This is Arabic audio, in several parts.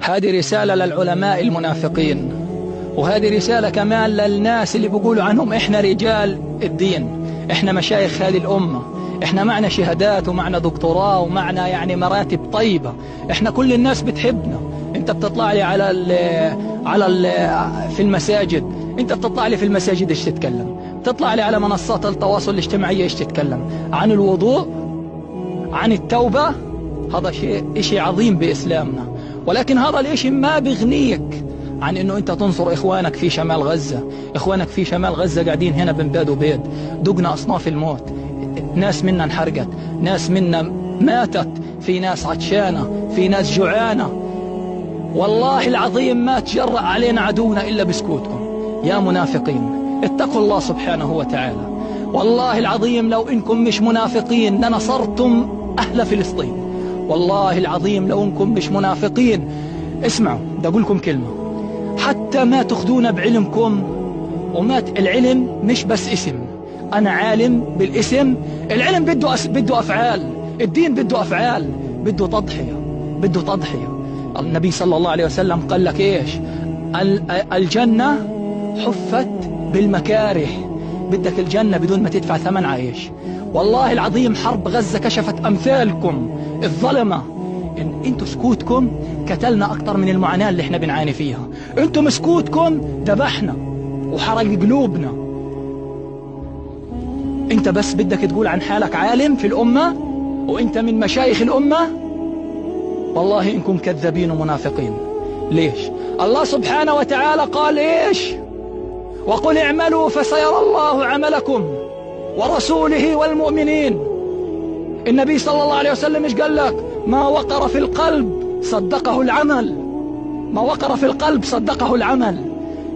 هذه رسالة للعلماء المنافقين، وهذه رسالة كمان للناس اللي بيقولوا عنهم إحنا رجال الدين، إحنا مشايخ هذه الأمة، إحنا معنا شهادات ومعنا دكتوراه ومعنا يعني مراتب طيبة، إحنا كل الناس بتحبنا. أنت بتطلع لي في المساجد، أنت بتطلع لي في المساجد إيش تتكلم؟ بتطلع لي على منصات التواصل الاجتماعي إيش تتكلم؟ عن الوضوء، عن التوبة. هذا شيء عظيم بإسلامنا، ولكن هذا الشيء ما بيغنيك عن انه انت تنصر اخوانك في شمال غزة. اخوانك في شمال غزة قاعدين هنا بنباد وبيد، دقنا اصناف الموت، ناس منا انحرقت، ناس منا ماتت، في ناس عطشانة، في ناس جوعانة. والله العظيم ما تجرأ علينا عدونا الا بسكوتكم يا منافقين. اتقوا الله سبحانه وتعالى. والله العظيم لو انكم مش منافقين لنصرتم اهل فلسطين. والله العظيم لو انكم مش منافقين. اسمعوا، بدي اقول لكم كلمة، حتى ما تاخذونا بعلمكم، وما العلم مش بس اسم. انا عالم بالاسم، العلم بده افعال، الدين بده افعال، بده تضحية. النبي صلى الله عليه وسلم قال لك ايش؟ الجنة حفت بالمكاره. بدك الجنة بدون ما تدفع ثمن عايش. والله العظيم حرب غزة كشفت امثالكم الظلمة. إن انتوا سكوتكم قتلنا اكتر من المعاناة اللي احنا بنعاني فيها. انتوا سكوتكم ذبحنا وحرق قلوبنا. انت بس بدك تقول عن حالك عالم في الامة وانت من مشايخ الامة. والله انكم كذابين ومنافقين. ليش؟ الله سبحانه وتعالى قال ايش؟ وقل اعملوا فسيرى الله عملكم ورسوله والمؤمنين. النبي صلى الله عليه وسلم ايش قال لك؟ ما وقر في القلب صدقه العمل. ما وقر في القلب صدقه العمل.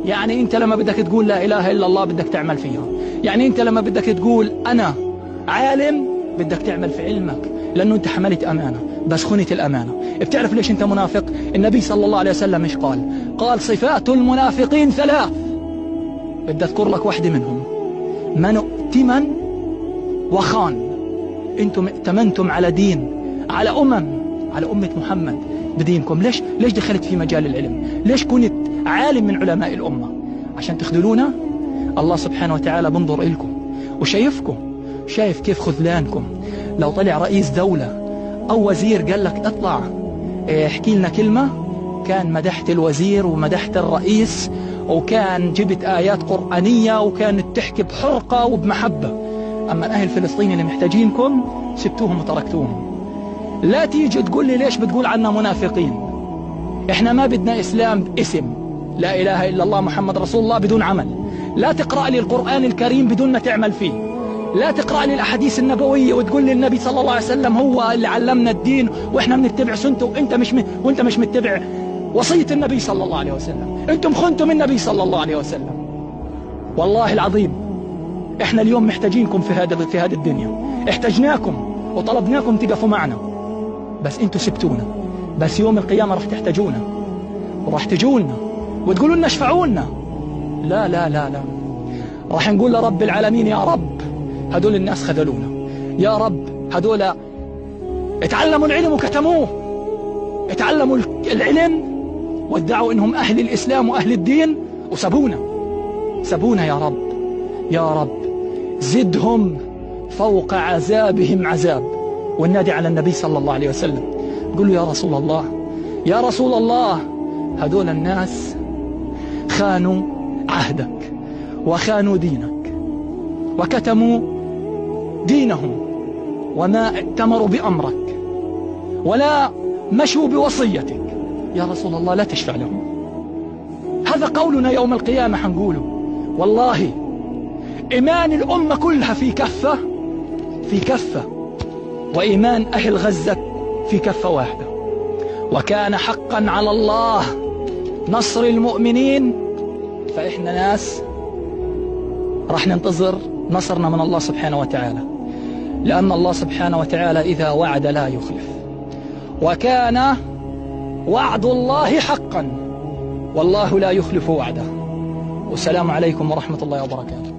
يعني انت لما بدك تقول لا اله الا الله بدك تعمل فيها. يعني انت لما بدك تقول انا عالم بدك تعمل في علمك، لانه انت حملت امانة بس خنت الامانة. بتعرف ليش انت منافق؟ النبي صلى الله عليه وسلم ايش قال؟ قال صفات المنافقين ثلاث، بدي اذكر لك واحدة منهم: من ائتمن وخان. انتم ائتمنتم على دين، على أمة محمد بدينكم. ليش دخلت في مجال العلم؟ ليش كنت عالم من علماء الأمة؟ عشان تخذلونا؟ الله سبحانه وتعالى بنظر إلكم وشايفكم، شايف كيف خذلانكم. لو طلع رئيس دولة أو وزير قال لك اطلع احكي لنا كلمة، كان مدحت الوزير ومدحت الرئيس، وكان جبت آيات قرآنية وكانت تحكي بحرقة وبمحبة. أما أهل فلسطين اللي محتاجينكم سبتوهم وتركتوهم. لا تيجي تقول لي ليش بتقول عنا منافقين. احنا ما بدنا اسلام باسم، لا اله الا الله محمد رسول الله بدون عمل. لا تقرأ لي القرآن الكريم بدون ما تعمل فيه. لا تقرأ لي الاحاديث النبوية وتقول لي النبي صلى الله عليه وسلم هو اللي علمنا الدين واحنا بنتبع سنته، وانت مش متبع وصية النبي صلى الله عليه وسلم. انتم خنتم النبي صلى الله عليه وسلم. والله العظيم احنا اليوم محتاجينكم في هذه الدنيا. احتاجناكم وطلبناكم تقفوا معنا، بس انتوا سبتونا. بس يوم القيامة راح تحتاجونا وراح تجولنا وتقولوا لنا اشفعوا لنا. لا لا لا لا، راح نقول لرب العالمين يا رب هدول الناس خذلونا، يا رب هدول اتعلموا العلم وكتموه، اتعلموا العلم وادعوا انهم اهل الاسلام واهل الدين وسبونا. يا رب يا رب زدهم فوق عذابهم عذاب. والنادي على النبي صلى الله عليه وسلم قل له يا رسول الله، يا رسول الله هذول الناس خانوا عهدك وخانوا دينك وكتموا دينهم وما ائتمروا بأمرك ولا مشوا بوصيتك. يا رسول الله لا تشفع لهم. هذا قولنا يوم القيامة حنقوله. والله إيمان الأمة كلها في كفة، وإيمان أهل غزة في كفة واحدة. وكان حقا على الله نصر المؤمنين. فإحنا ناس راح ننتظر نصرنا من الله سبحانه وتعالى، لأن الله سبحانه وتعالى إذا وعد لا يخلف، وكان وعد الله حقا والله لا يخلف وعده. والسلام عليكم ورحمة الله وبركاته.